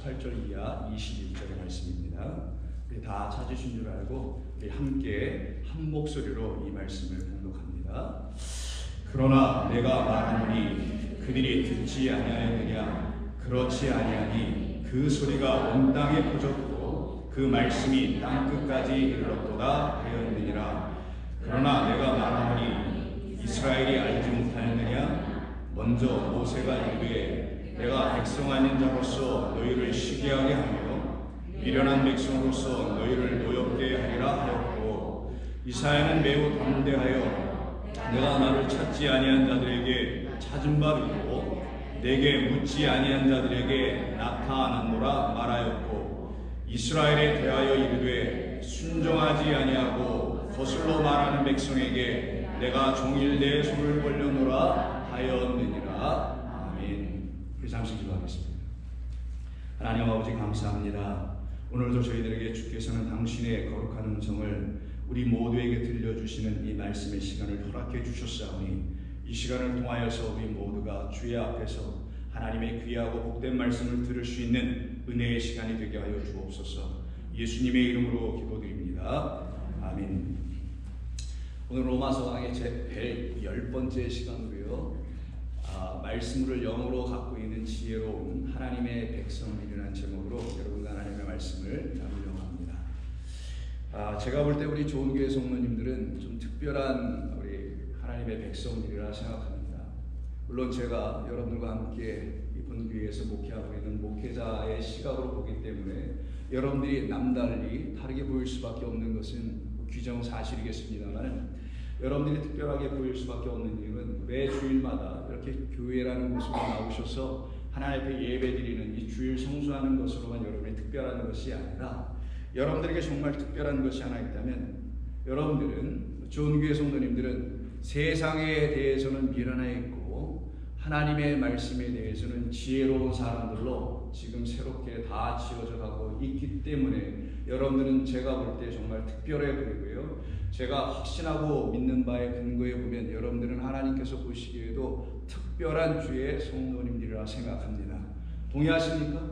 18절 이하 21절의 말씀입니다. 우리 다 찾으신 줄 알고 우리 함께 한 목소리로 이 말씀을 봉독합니다. 그러나 내가 말하노니 그들이 듣지 아니하였느냐? 그렇지 아니하니 그 소리가 온 땅에 퍼졌고 그 말씀이 땅끝까지 이르렀도다 하였느니라. 그러나 내가 말하노니 이스라엘이 알지 못하였느냐? 먼저 모세가 이르되 내가 백성 아닌 자로서 너희를 시기하게 하며 미련한 백성으로서 너희를 노엽게 하리라 하였고, 이사야는 매우 담대하여 내가 나를 찾지 아니한 자들에게 찾은 바 이루고 내게 묻지 아니한 자들에게 나타났노라 말하였고, 이스라엘에 대하여 이르되 순종하지 아니하고 거슬러 말하는 백성에게 내가 종일 내 손을 벌려노라 하였느니라. 아멘. 우리 잠시 기도하겠습니다. 하나님 아버지 감사합니다. 오늘도 저희들에게 주께서는 당신의 거룩한 음성을 우리 모두에게 들려주시는 이 말씀의 시간을 허락해 주셨사오니, 이 시간을 통하여서 우리 모두가 주의 앞에서 하나님의 귀하고 복된 말씀을 들을 수 있는 은혜의 시간이 되게 하여 주옵소서. 예수님의 이름으로 기도드립니다. 아멘. 오늘 로마서 강의 제 10번째 시간으로요, 말씀을 영으로 갖고 있는 지혜로운 하나님의 백성이라는 제목으로 여러분과 하나님의 말씀을 나누려고 합니다. 제가 볼 때 우리 좋은교회 성도님들은 좀 특별한 우리 하나님의 백성들이라 생각합니다. 물론 제가 여러분들과 함께 이 본교회에서 목회하고 있는 목회자의 시각으로 보기 때문에 여러분들이 남달리 다르게 보일 수밖에 없는 것은 규정사실이겠습니다만, 여러분들이 특별하게 보일 수밖에 없는 이유는 매 주일마다 이렇게 교회라는 곳으로 나오셔서 하나님 앞에 예배드리는 이 주일 성수하는 것으로만 여러분이 특별한 것이 아니라, 여러분들에게 정말 특별한 것이 하나 있다면, 여러분들은, 좋은 교회 성도님들은 세상에 대해서는 미련해 있고 하나님의 말씀에 대해서는 지혜로운 사람들로 지금 새롭게 다 지어져 가고 있기 때문에 여러분들은 제가 볼 때 정말 특별해 보이고요, 제가 확신하고 믿는 바에 근거해 보면 여러분들은 하나님께서 보시기에도 특별한 주의 성도님들이라 생각합니다. 동의하십니까?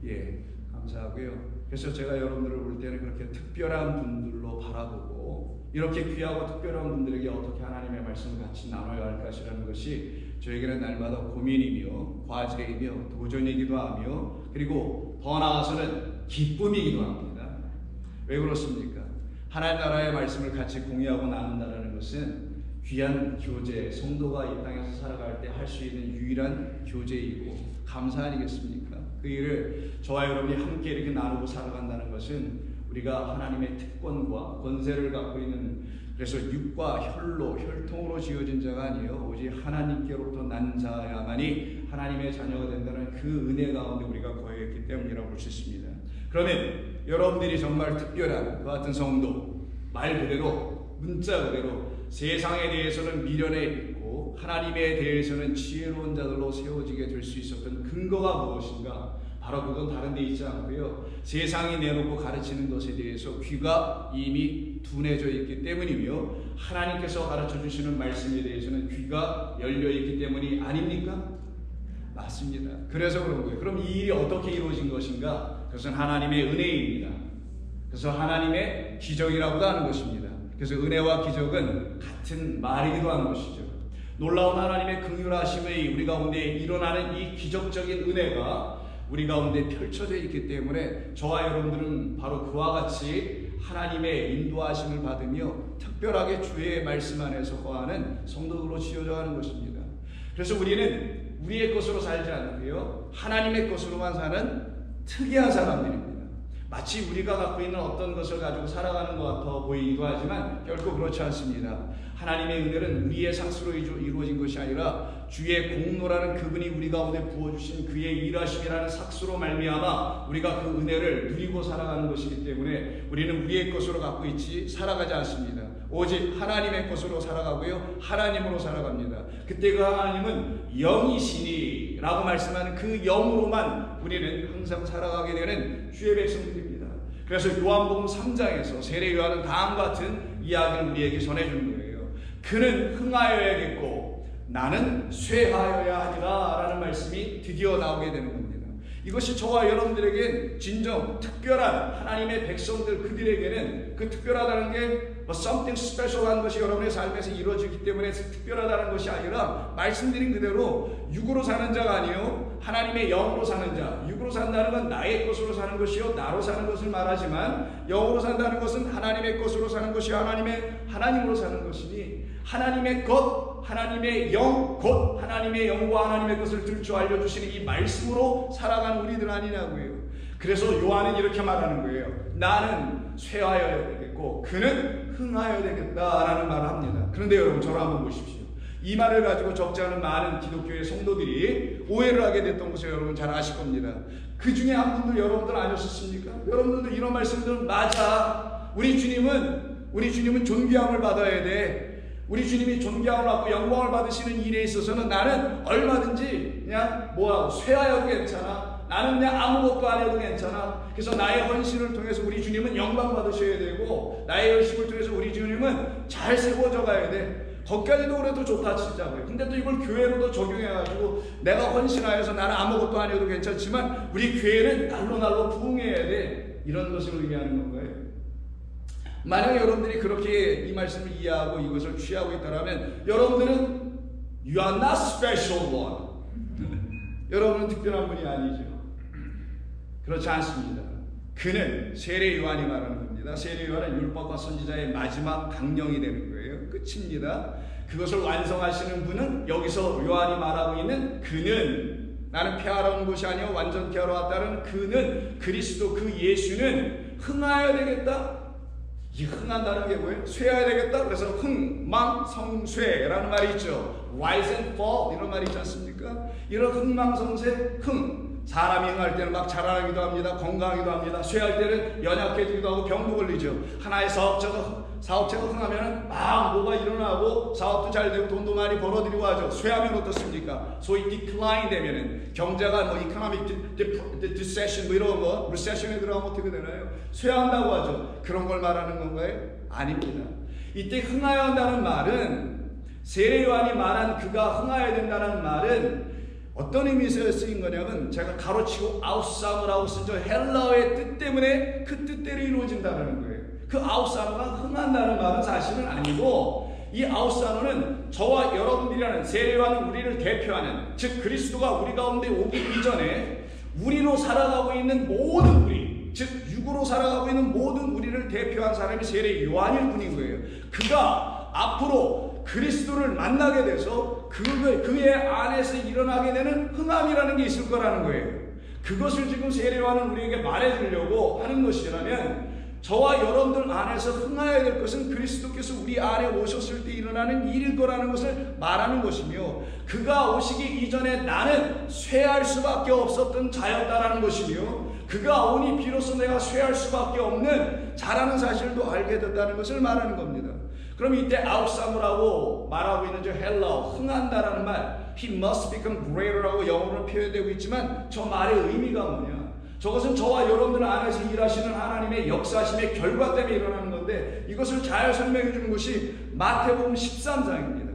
예, 감사하고요. 그래서 제가 여러분들을 볼 때는 그렇게 특별한 분들로 바라보고, 이렇게 귀하고 특별한 분들에게 어떻게 하나님의 말씀을 같이 나눠야 할 것이라는 것이 저에게는 날마다 고민이며 과제이며 도전이기도 하며, 그리고 더 나아가서는 기쁨이기도 합니다. 왜 그렇습니까? 하나님 나라의 말씀을 같이 공유하고 나눈다는 것은 귀한 교제, 성도가 이 땅에서 살아갈 때 할 수 있는 유일한 교제이고 감사 아니겠습니까? 그 일을 저와 여러분이 함께 이렇게 나누고 살아간다는 것은 우리가 하나님의 특권과 권세를 갖고 있는, 그래서 육과 혈로 혈통으로 지어진 자가 아니요 오직 하나님께로부터 난 자야만이 하나님의 자녀가 된다는 그 은혜 가운데 우리가 거했기 때문이라고 볼 수 있습니다. 그러면 여러분들이 정말 특별한 그 같은 성도, 말 그대로 문자 그대로 세상에 대해서는 미련해 있고 하나님에 대해서는 지혜로운 자들로 세워지게 될 수 있었던 근거가 무엇인가? 바로 그건 다른 데 있지 않고요, 세상이 내놓고 가르치는 것에 대해서 귀가 이미 둔해져 있기 때문이며, 하나님께서 가르쳐 주시는 말씀에 대해서는 귀가 열려 있기 때문이 아닙니까? 맞습니다. 그래서 그런 거예요. 그럼 이 일이 어떻게 이루어진 것인가? 그것은 하나님의 은혜입니다. 그래서 하나님의 기적이라고도 하는 것입니다. 그래서 은혜와 기적은 같은 말이기도 하는 것이죠. 놀라운 하나님의 긍휼하심의 우리 가운데 일어나는 이 기적적인 은혜가 우리 가운데 펼쳐져 있기 때문에 저와 여러분들은 바로 그와 같이 하나님의 인도하심을 받으며 특별하게 주의 말씀 안에서 거하는 성도들로 지어져 가는 것입니다. 그래서 우리는 우리의 것으로 살지 않고요, 하나님의 것으로만 사는 특이한 사람들입니다. 마치 우리가 갖고 있는 어떤 것을 가지고 살아가는 것 같아 보이기도 하지만 결코 그렇지 않습니다. 하나님의 은혜는 우리의 상수로 이루어진 것이 아니라 주의 공로라는 그분이 우리 가운데 부어주신 그의 일하심이라는 삭수로 말미암아 우리가 그 은혜를 누리고 살아가는 것이기 때문에 우리는 우리의 것으로 갖고 있지 살아가지 않습니다. 오직 하나님의 것으로 살아가고요, 하나님으로 살아갑니다. 그때 그 하나님은 영이시니 라고 말씀하는 그 영으로만 우리는 항상 살아가게 되는 주의 백성들입니다. 그래서 요한복음 3장에서 세례 요한은 다음과 같은 이야기를 우리에게 전해주는 거예요. 그는 흥하여야겠고 나는 쇠하여야 하리라 라는 말씀이 드디어 나오게 되는 겁니다. 이것이 저와 여러분들에게 진정 특별한 하나님의 백성들, 그들에게는 그 특별하다는 게 something special한 것이 여러분의 삶에서 이루어지기 때문에 특별하다는 것이 아니라, 말씀드린 그대로 육으로 사는 자가 아니요 하나님의 영으로 사는 자. 육으로 산다는 건 나의 것으로 사는 것이요 나로 사는 것을 말하지만, 영으로 산다는 것은 하나님의 것으로 사는 것이요 하나님으로 사는 것이니, 하나님의 것, 하나님의 영, 곧 하나님의 영과 하나님의 것을 들 줄 알려주시는 이 말씀으로 살아가는 우리들 아니냐고요. 그래서 요한은 이렇게 말하는 거예요. 나는 쇠하여야 되겠고 그는 흥하여야 되겠다라는 말을 합니다. 그런데 여러분, 저를 한번 보십시오. 이 말을 가지고 적지 않은 많은 기독교의 성도들이 오해를 하게 됐던 것을 여러분 잘 아실 겁니다. 그 중에 한 분도 여러분들 아니었습니까? 여러분들도 이런 말씀들은 맞아. 우리 주님은 존귀함을 받아야 돼. 우리 주님이 존귀함을 받고 영광을 받으시는 일에 있어서는 나는 얼마든지 그냥 쇠하여도 괜찮아. 나는 그냥 아무것도 안 해도 괜찮아. 그래서 나의 헌신을 통해서 우리 주님은 영광 받으셔야 되고, 나의 열심을 통해서 우리 주님은 잘 세워져 가야 돼. 거기까지도 그래도 좋다 치자고요. 근데 또 이걸 교회로도 적용해가지고 내가 헌신하여서 나는 아무것도 안 해도 괜찮지만 우리 교회는 날로 부흥해야 돼. 이런 것을 의미하는 건가요? 만약 여러분들이 그렇게 이 말씀을 이해하고 이것을 취하고 있다면 여러분들은 You are not special one. 여러분은 특별한 분이 아니죠. 그렇지 않습니다. 그는 세례 요한이 말하는 겁니다. 세례 요한은 율법과 선지자의 마지막 강령이 되는 거예요. 끝입니다. 그것을 완성하시는 분은 여기서 요한이 말하고 있는 그는, 나는 폐하러 온 것이 아니요 완전케 하러 왔다는 그는, 그리스도 그 예수는 흥하여야 되겠다. 이 흥한다는 게 뭐예요? 쇠해야 되겠다. 그래서 흥망성쇠라는 말이 있죠. Rise and fall 이런 말이 있지 않습니까? 이런 흥망성쇠, 사람이 흥할 때는 막 자라나기도 합니다. 건강하기도 합니다. 쇠할 때는 연약해지기도 하고 병도 걸리죠. 하나의 사업체가 흥하면 막 뭐가 일어나고 사업도 잘 되고 돈도 많이 벌어들이고 하죠. 쇠하면 어떻습니까? 소위 decline 되면은 경제가 economic recession 이런 거, recession에 들어가면 어떻게 되나요? 쇠한다고 하죠. 그런 걸 말하는 건가요? 아닙니다. 이때 흥하여야 한다는 말은, 세례 요한이 말한 그가 흥하여야 된다는 말은 어떤 의미에서 쓰인 거냐면, 제가 가로치고 아웃사무라고 쓴 저 헬라어의 뜻 때문에 그 뜻대로 이루어진다는 거예요. 그 아웃사무가 흥한다는 말은 사실은 아니고, 이 아웃사무는 저와 여러분들이라는, 세례 요한은 우리를 대표하는, 즉 그리스도가 우리 가운데 오기 이전에 우리로 살아가고 있는 모든 우리, 즉 육으로 살아가고 있는 모든 우리를 대표한 사람이 세례 요한일 뿐인 거예요. 그가 앞으로 그리스도를 만나게 돼서 그의 안에서 일어나게 되는 흥함이라는 게 있을 거라는 거예요. 그것을 지금 세례 요한은 우리에게 말해주려고 하는 것이라면, 저와 여러분들 안에서 흥하여야 될 것은 그리스도께서 우리 안에 오셨을 때 일어나는 일일 거라는 것을 말하는 것이며, 그가 오시기 이전에 나는 쇠할 수밖에 없었던 자였다라는 것이며, 그가 오니 비로소 내가 쇠할 수밖에 없는 자라는 사실도 알게 됐다는 것을 말하는 겁니다. 그럼 이때 아웃사무라고 말하고 있는 저 헬라어 흥한다라는 말, he must become greater라고 영어로 표현되고 있지만 저 말의 의미가 뭐냐? 저것은 저와 여러분들 안에서 일하시는 하나님의 역사심의 결과 때문에 일어나는 건데, 이것을 잘 설명해 주는 것이 마태복음 13장입니다.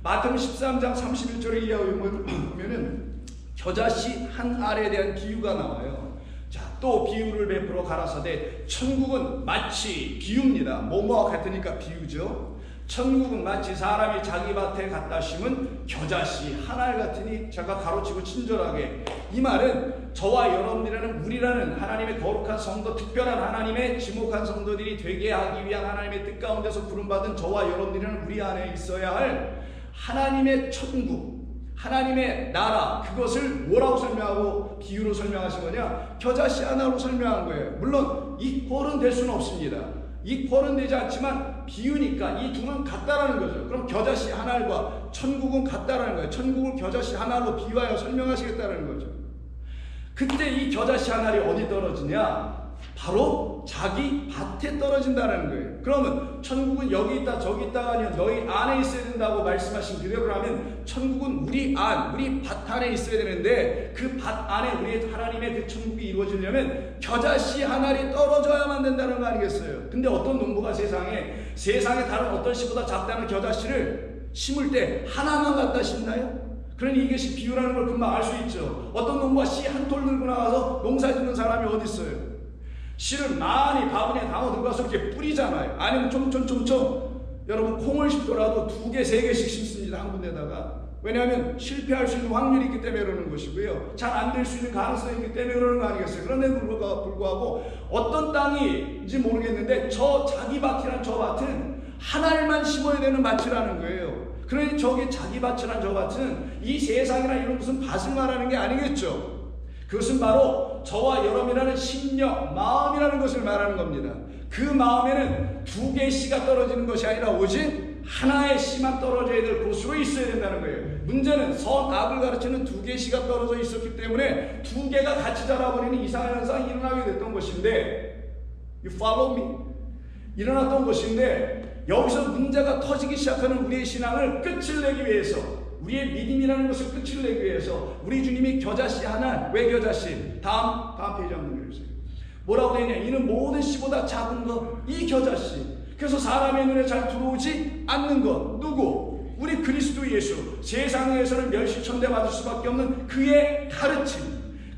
마태복음 13장 31절에 이하보면은 겨자씨 한 알에 대한 비유가 나와요. 자, 또 비유를 베풀어 가라사대 천국은 마치, 비유입니다. 뭐뭐와 같으니까 비유죠. 천국은 마치 사람이 자기 밭에 갖다 심은 겨자씨 한 알 같으니, 제가 가로치고 친절하게, 이 말은 저와 여러분들이라는, 우리라는 하나님의 거룩한 성도, 특별한 하나님의 지목한 성도들이 되게 하기 위한 하나님의 뜻 가운데서 부름받은 저와 여러분들이라는 우리 안에 있어야 할 하나님의 천국, 하나님의 나라, 그것을 뭐라고 설명하고 비유로 설명하신 거냐? 겨자씨 하나로 설명한 거예요. 물론 이퀄은 될 수는 없습니다. 이퀄은 되지 않지만 비유니까 이 둘은 같다라는 거죠. 그럼 겨자씨 한 알과 천국은 같다라는 거예요. 천국을 겨자씨 한 알로 비유하여 설명하시겠다는 거죠. 그때 이 겨자씨 한 알이 어디 떨어지냐? 바로 자기 밭에 떨어진다는 거예요. 그러면 천국은 여기 있다 저기 있다가 아니라 너희 안에 있어야 된다고 말씀하신 그대로라면, 천국은 우리 밭 안에 있어야 되는데, 그 밭 안에 우리 하나님의 그 천국이 이루어지려면 겨자씨 한 알이 떨어져야만 된다는 거 아니겠어요? 근데 어떤 농부가 세상에 다른 어떤 씨보다 작다는 겨자씨를 심을 때 하나만 갖다 심나요? 그러니 이것이 비유라는 걸 금방 알 수 있죠. 어떤 놈과 씨 한 톨 들고 나가서 농사 짓는 사람이 어디 있어요? 씨를 많이 바구니에 담아 들고 가서 이렇게 뿌리잖아요. 아니면 여러분 콩을 심더라도 2개, 3개씩 심습니다. 한 군데다가. 왜냐하면 실패할 수 있는 확률이 있기 때문에 그러는 것이고요. 잘 안 될 수 있는 가능성이 있기 때문에 그러는 거 아니겠어요? 그런데 불구하고 어떤 땅인지 모르겠는데 자기 밭이란 저 밭은 하나님만 심어야 되는 밭이라는 거예요. 그러니 저기 자기 밭이란 저 밭은 이 세상이나 이런 무슨 밭을 말하는 게 아니겠죠. 그것은 바로 저와 여러분이라는 심령, 마음이라는 것을 말하는 겁니다. 그 마음에는 2개의 씨가 떨어지는 것이 아니라 오직 하나의 씨만 떨어져야 될 곳으로 있어야 된다는 거예요. 문제는 선악을 가르치는 2개의 씨가 떨어져 있었기 때문에 2개가 같이 자라버리는 이상한 현상이 일어나게 됐던 것인데, You follow me? 일어났던 것인데, 여기서 문제가 터지기 시작하는 우리의 신앙을 끝을 내기 위해서, 우리의 믿음이라는 것을 끝을 내기 위해서 우리 주님이 겨자씨 하나, 왜 겨자씨? 다음 페이지 한번 넘겨주세요. 뭐라고 되냐? 이는 모든 씨보다 작은 것, 이 겨자씨. 그래서 사람의 눈에 잘 들어오지 않는 것. 누구? 우리 그리스도 예수. 세상에서는 멸시천대 받을 수밖에 없는 그의 가르침,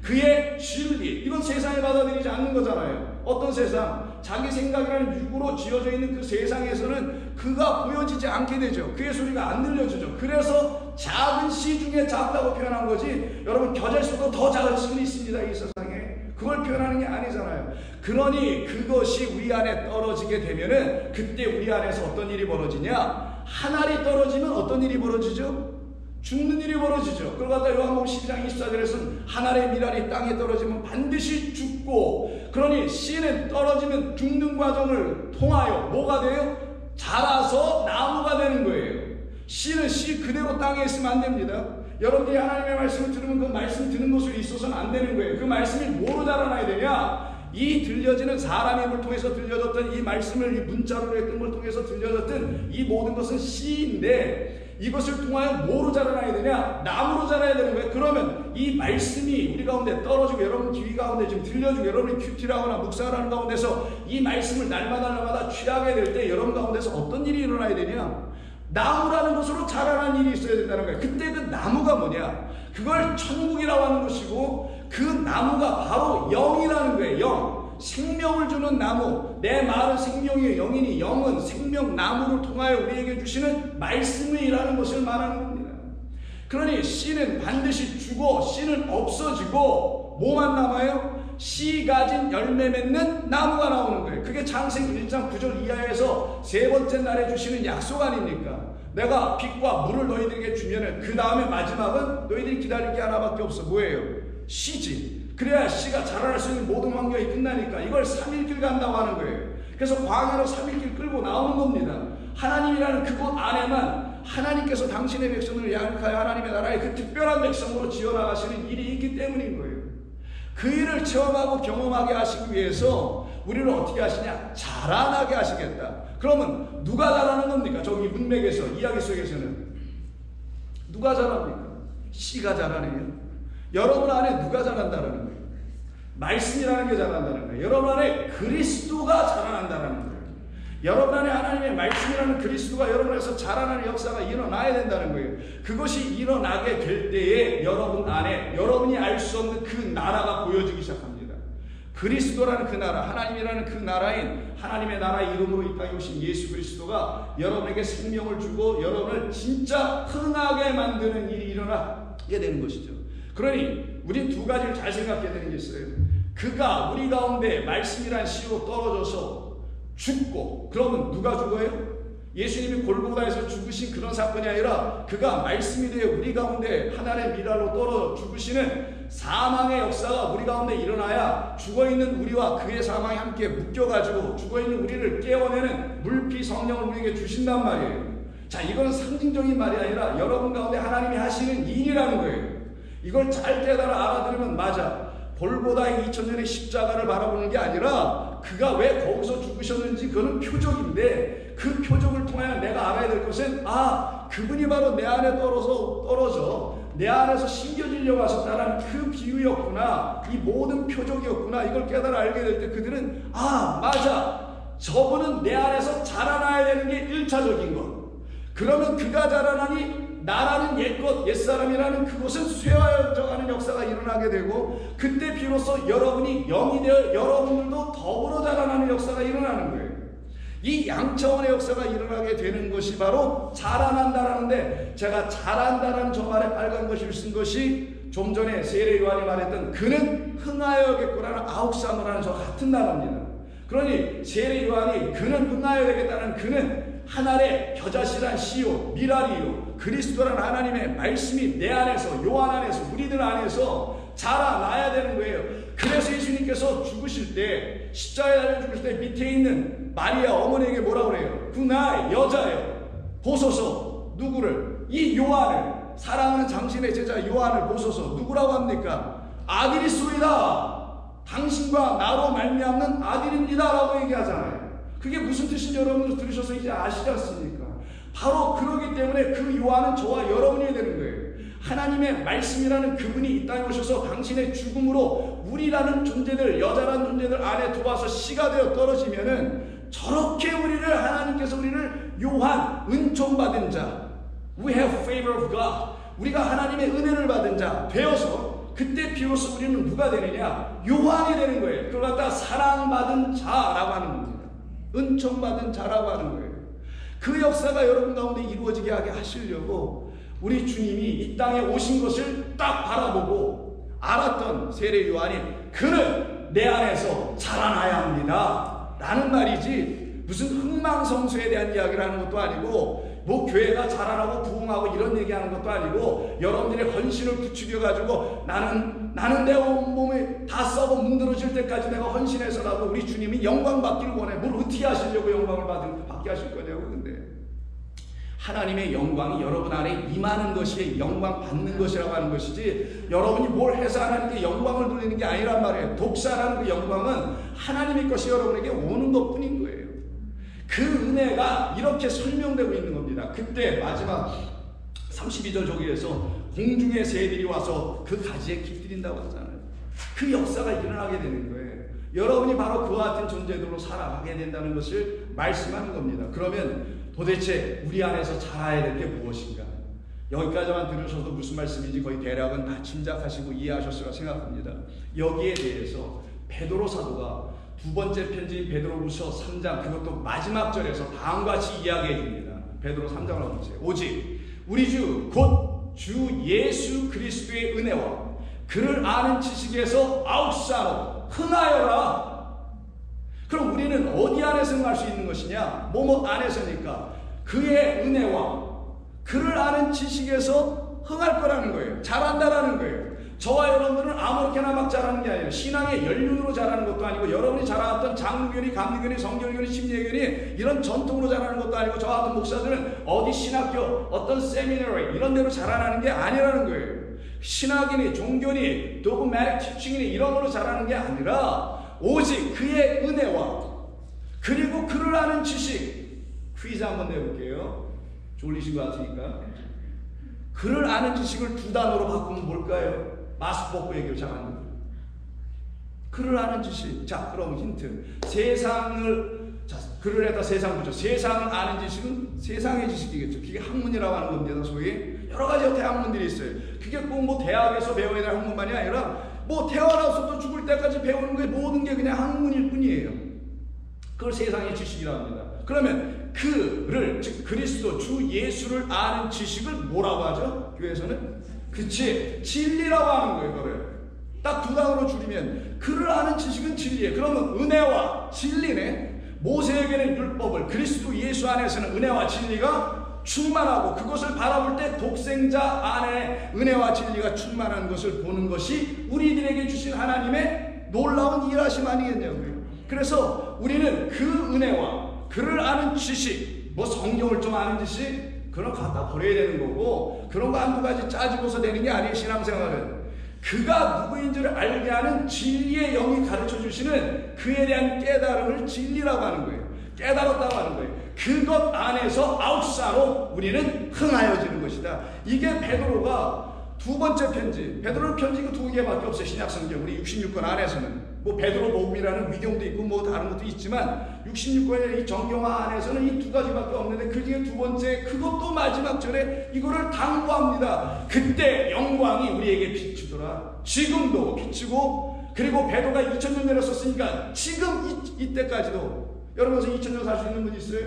그의 진리. 이건 세상에 받아들이지 않는 거잖아요. 어떤 세상? 자기 생각이라는 육으로 지어져 있는 그 세상에서는 그가 보여지지 않게 되죠. 그의 소리가 안 들려주죠. 그래서 작은 씨 중에 작다고 표현한 거지, 여러분 겨자씨도 더 작은 씨는 있습니다. 이 세상에. 그걸 표현하는 게 아니잖아요. 그러니 그것이 우리 안에 떨어지게 되면은 그때 우리 안에서 어떤 일이 벌어지냐? 한 알이 떨어지면 어떤 일이 벌어지죠? 죽는 일이 벌어지죠. 그걸 갖다 요한복음 12장 24절에서는 한 알의 밀알이 땅에 떨어지면 반드시 죽고, 그러니 씨는 떨어지면 죽는 과정을 통하여 뭐가 돼요? 자라서 나무가 되는 거예요. 씨는 씨 그대로 땅에 있으면 안 됩니다. 여러분들이 하나님의 말씀을 들으면 그 말씀 듣는 것으로 있어서는 안 되는 거예요. 그 말씀이 뭐로 자라나야 되냐? 이 들려지는 사람의 입을 통해서 들려졌던 이 말씀을, 이 문자로 했던 걸 통해서 들려졌던 이 모든 것은 씨인데, 이것을 통하여 뭐로 자라나야 되냐? 나무로 자라야 되는 거예요. 그러면 이 말씀이 우리 가운데 떨어지고 여러분 귀 가운데 지금 들려주고 여러분이 큐티라거나 묵상을 하는 가운데서 이 말씀을 날마다 취하게 될 때 여러분 가운데서 어떤 일이 일어나야 되냐? 나무라는 것으로 자라는 일이 있어야 된다는 거예요. 그때 그 나무가 뭐냐? 그걸 천국이라고 하는 것이고, 그 나무가 바로 영이라는 거예요. 영. 생명을 주는 나무. 내 말은 생명이에요. 영이니 영은 생명 나무를 통하여 우리에게 주시는 말씀이라는 것을 말하는 겁니다. 그러니 씨는 반드시 죽어, 씨는 없어지고 뭐만 남아요? 씨 가진 열매 맺는 나무가 나오는 거예요. 그게 창세기 1장 9절 이하에서 세 번째 날에 주시는 약속 아닙니까? 내가 빛과 물을 너희들에게 주면은 그 다음에 마지막은 너희들이 기다릴 게 하나밖에 없어. 뭐예요? 씨지. 그래야 씨가 자라날 수 있는 모든 환경이 끝나니까 이걸 3일길 간다고 하는 거예요. 그래서 광야로 3일길 끌고 나오는 겁니다. 하나님이라는 그곳 안에만 하나님께서 당신의 백성을 양육하여 하나님의 나라의 그 특별한 백성으로 지어나가시는 일이 있기 때문인 거예요. 그 일을 체험하고 경험하게 하시기 위해서 우리를 어떻게 하시냐? 자라나게 하시겠다. 그러면 누가 자라는 겁니까? 저기 문맥에서, 이야기 속에서는 누가 자랍니까? 씨가 자라네요. 여러분 안에 누가 자란다는 거예요? 말씀이라는 게 자란다는 거예요. 여러분 안에 그리스도가 자라난다는 거예요. 여러분 안에 하나님의 말씀이라는 그리스도가 여러분 안에서 자라나는 역사가 일어나야 된다는 거예요. 그것이 일어나게 될 때에 여러분 안에 여러분이 알 수 없는 그 나라가 보여지기 시작합니다. 그리스도라는 그 나라, 하나님이라는 그 나라인 하나님의 나라 이름으로 이 땅에 오신 예수 그리스도가 여러분에게 생명을 주고 여러분을 진짜 흥하게 만드는 일이 일어나게 되는 것이죠. 그러니 우린 두 가지를 잘 생각해야 되는 게 있어요. 그가 우리 가운데 말씀이란 씨로 떨어져서 죽고, 그러면 누가 죽어요? 예수님이 골고다에서 죽으신 그런 사건이 아니라 그가 말씀이 되어 우리 가운데 하나의 미랄로 떨어져 죽으시는 사망의 역사가 우리 가운데 일어나야 죽어있는 우리와 그의 사망이 함께 묶여가지고 죽어있는 우리를 깨워내는 물피 성령을 우리에게 주신단 말이에요. 자, 이거는 상징적인 말이 아니라 여러분 가운데 하나님이 하시는 일이라는 거예요. 이걸 잘 깨달아 알아들으면 맞아. 골고다의 2000년의 십자가를 바라보는 게 아니라 그가 왜 거기서 죽으셨는지 그거는 표적인데, 그 표적을 통하여 내가 알아야 될 것은 그분이 바로 내 안에 떨어져 내 안에서 심겨지려고 하셨다는 그 비유였구나, 이 모든 표적이었구나. 이걸 깨달아 알게 될 때 그들은 맞아, 저분은 내 안에서 자라나야 되는 게 1차적인 것. 그러면 그가 자라나니 나라는 옛것 옛사람이라는 그것은 쇠화해져가는 역사가 일어나게 되고, 그때 비로소 여러분이 영이 되어 여러분들도 더불어 자라나는 역사가 일어나는 거예요. 이 양차원의 역사가 일어나게 되는 것이 바로 자라난다라는데, 제가 자란다라는 저 말에 빨간 것을 쓴 것이 좀 전에 세례 요한이 말했던 그는 흥하여야겠구라는 아욱사노라는 저 같은 단어입니다. 그러니 세례 요한이 그는 흥하여야겠다는 그는 하나의 겨자씨란 씨요 미랄이요 그리스도란 하나님의 말씀이 내 안에서, 요한 안에서, 우리들 안에서 자라나야 되는 거예요. 그래서 예수님께서 죽으실 때, 십자가에 달려 죽으실 때 밑에 있는 마리아 어머니에게 뭐라고 그래요? 그 나의 여자예요, 보소서. 누구를? 이 요한을, 사랑하는 당신의 제자 요한을 보소서. 누구라고 합니까? 아들이소이다. 당신과 나로 말미암는 아들입니다 라고 얘기하잖아요. 그게 무슨 뜻인지 여러분들 들으셔서 이제 아시지 않습니까? 바로 그러기 때문에 그 요한은 저와 여러분이 되는 거예요. 하나님의 말씀이라는 그분이 이 땅에 오셔서 당신의 죽음으로 우리라는 존재들, 여자라는 존재들 안에 들어와서 씨가 되어 떨어지면은, 저렇게 우리를, 하나님께서 우리를 요한, 은총 받은 자, we have favor of God, 우리가 하나님의 은혜를 받은 자 되어서, 그때 비로소 우리는 누가 되느냐? 요한이 되는 거예요. 그걸 갖다 사랑받은 자라고 하는 겁니다. 은총받은 자라고 하는 거예요. 그 역사가 여러분 가운데 이루어지게 하게 하시려고 우리 주님이 이 땅에 오신 것을 딱 바라보고 알았던 세례 요한이, 그는 내 안에서 자라나야 합니다 라는 말이지, 무슨 흥망성쇠에 대한 이야기를 하는 것도 아니고, 뭐 교회가 자라나고 부흥하고 이런 얘기하는 것도 아니고, 여러분들의 헌신을 부추겨가지고 나는 내 온몸이 다 썩어 문드러질 때까지 내가 헌신해서라도 우리 주님이 영광 받기를 원해. 뭘 어떻게 하시려고 영광을 받게 하실 거냐고. 근데 하나님의 영광이 여러분 안에 임하는 것이 영광 받는 것이라고 하는 것이지, 여러분이 뭘 해서 하나님께 영광을 돌리는 게 아니란 말이에요. 독사라는 그 영광은 하나님의 것이 여러분에게 오는 것 뿐인 거예요. 그 은혜가 이렇게 설명되고 있는 겁니다. 그때 마지막 32절 저기에서 공중의 새들이 와서 그 가지에 깃들인다고 하잖아요. 그 역사가 일어나게 되는 거예요. 여러분이 바로 그와 같은 존재들로 살아가게 된다는 것을 말씀하는 겁니다. 그러면 도대체 우리 안에서 자라야 될 게 무엇인가? 여기까지만 들으셔도 무슨 말씀인지 거의 대략은 다 짐작하시고 이해하셨으리라 생각합니다. 여기에 대해서 베드로 사도가 두 번째 편지인 베드로후서 3장, 그것도 마지막 절에서 다음과 같이 이야기해 줍니다. 베드로 3장을 보세요. 오직 우리 주 곧 주 예수 그리스도의 은혜와 그를 아는 지식에서 아웃사로 흥하여라. 그럼 우리는 어디 안에서 흥할 수 있는 것이냐? 뭐뭐 안에서니까 그의 은혜와 그를 아는 지식에서 흥할 거라는 거예요. 자란다라는 거예요. 저와 여러분들은 아무렇게나 막 자라는 게 아니에요. 신앙의 연륜으로 자라는 것도 아니고, 여러분이 자라왔던 장로교리, 감리교리, 성결교리, 심리교리 이런 전통으로 자라는 것도 아니고, 저와 같은 목사들은 어디 신학교, 어떤 세미나리 이런 데로 자라나는 게 아니라는 거예요. 신학이니 종교니 도그마틱 티칭이니 이런 걸로 자라는 게 아니라, 오직 그의 은혜와 그리고 그를 아는 지식. 퀴즈 한번 내볼게요. 졸리신 것 같으니까. 그를 아는 지식을 두 단어로 바꾸면 뭘까요? 마스포크 얘기를 잘하는 거예요. 그를 아는 지식. 자, 그럼 힌트. 그를 했다 세상 보죠. 세상을 아는 지식은 세상의 지식이겠죠. 그게 학문이라고 하는 겁니다. 소위 여러 가지 대학문들이 있어요. 그게 꼭 뭐 대학에서 배워야 될 학문만이 아니라, 뭐 태어나서도 죽을 때까지 배우는 게 모든 게 그냥 학문일 뿐이에요. 그걸 세상의 지식이라고 합니다. 그러면 그를, 즉 그리스도 주 예수를 아는 지식을 뭐라고 하죠? 교회에서는? 그치, 진리라고 하는 거예요. 그거를 딱 두 단어로 줄이면 그를 아는 지식은 진리예요. 그러면 은혜와 진리네. 모세에게는 율법을, 그리스도 예수 안에서는 은혜와 진리가 충만하고, 그것을 바라볼 때 독생자 안에 은혜와 진리가 충만한 것을 보는 것이 우리들에게 주신 하나님의 놀라운 일하심 아니겠냐고요. 그래서 우리는 그 은혜와 그를 아는 지식, 뭐 성경을 좀 아는 지식, 그런 거 갖다 버려야 되는 거고, 그런 거 한두 가지 짜지고서 되는 게 아니에요. 신앙생활은 그가 누구인지를 알게 하는 진리의 영이 가르쳐 주시는 그에 대한 깨달음을 진리라고 하는 거예요. 깨달았다고 하는 거예요. 그것 안에서 아웃사로 우리는 흥하여지는 것이다. 이게 베드로가 두 번째 편지, 베드로 편지가 두 개밖에 없어요. 신약성경 우리 66권 안에서는 뭐 베드로 복음이라는 위경도 있고 뭐 다른 것도 있지만 66권의 이 정경화 안에서는 이 두 가지밖에 없는데, 그게 중에 두 번째, 그것도 마지막 절에 이거를 당부합니다. 그때 영광이 우리에게 비추더라. 지금도 비추고, 그리고 베드로가 2000년 내렸었으니까 지금 이때까지도. 여러분, 2000년 살 수 있는 분 있어요?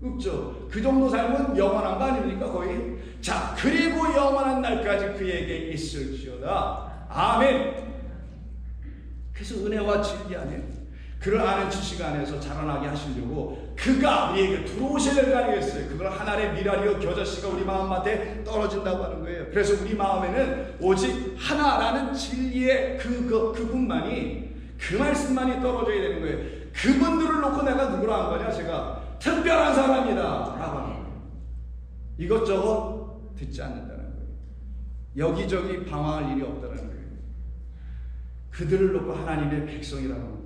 없죠. 그 정도 삶은 영원한 거 아닙니까, 거의? 자, 그리고 영원한 날까지 그에게 있을지어다. 아멘. 그래서 은혜와 진리 안에, 그를 아는 지식 안에서 자라나게 하시려고 그가 우리에게 들어오셔야 될 거 아니겠어요? 그걸 하나의 미랄이요 겨자씨가 우리 마음밭에 떨어진다고 하는 거예요. 그래서 우리 마음에는 오직 하나라는 진리의 그분만이, 그 말씀만이 떨어져야 되는 거예요. 그분들을 놓고 내가 누구라 한 거냐? 제가 특별한 사람이다 라고 하는 거예요. 이것저것 듣지 않는다는 거예요. 여기저기 방황할 일이 없다는 거예요. 그들을 놓고 하나님의 백성이라고 합니다.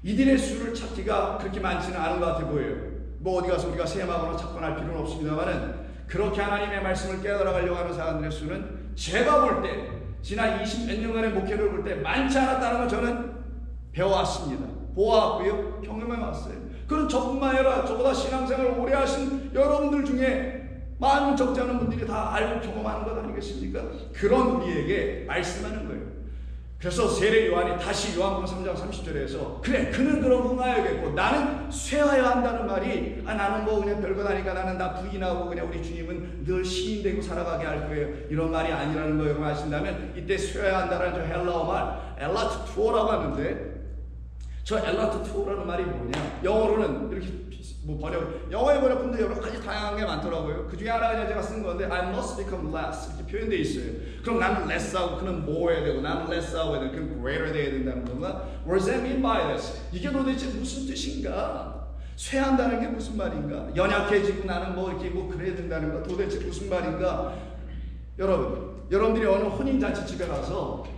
이들의 수를 찾기가 그렇게 많지는 않은 것 같아 보여요. 뭐 어디 가서 우리가 세마거나 찾거나 할 필요는 없습니다만은, 그렇게 하나님의 말씀을 깨달아가려고 하는 사람들의 수는 제가 볼 때, 지난 20몇 년간의 목회를 볼 때 많지 않았다는 걸 저는 배워왔습니다. 보아왔고요, 경험해왔어요. 그럼 저뿐만 아니라 저보다 신앙생활을 오래 하신 여러분들 중에 많은 적지 않은 분들이 다 알고 경험하는 것 아니겠습니까? 그런 우리에게 말씀하는 거예요. 그래서 세례 요한이 다시 요한복음 3장 30절에서 그래, 그는 그럼 흥하여야겠고 나는 쇠하여야 한다는 말이, 나는 뭐 그냥 별것 아니까 나는 다 부인하고 그냥 우리 주님은 늘 시인되고 살아가게 할 거예요, 이런 말이 아니라는 거 여러분 아신다면, 이때 쇠하여야 한다는 저 헬라어 말 엘라트 투어라고 하는데, 저 엘라트 투어라는 말이 뭐냐, 영어로는 이렇게 뭐 영어의 번역본도 여러 가지 다양한 게 많더라고요. 그 중에 하나가 그냥 제가 쓴 건데, I must become less 이렇게 표현되어 있어요. 그럼 나는 less 하고 그는 more 해야 되고, 나는 less 하고 해야 되고, 그는 greater 돼야 된다는 건가? What does that mean by this? 이게 도대체 무슨 뜻인가? 쇠한다는 게 무슨 말인가? 연약해지고 나는 뭐 이렇게 뭐 그래야 된다는 거 도대체 무슨 말인가? 여러분들이 어느 혼인잔치 집에 가서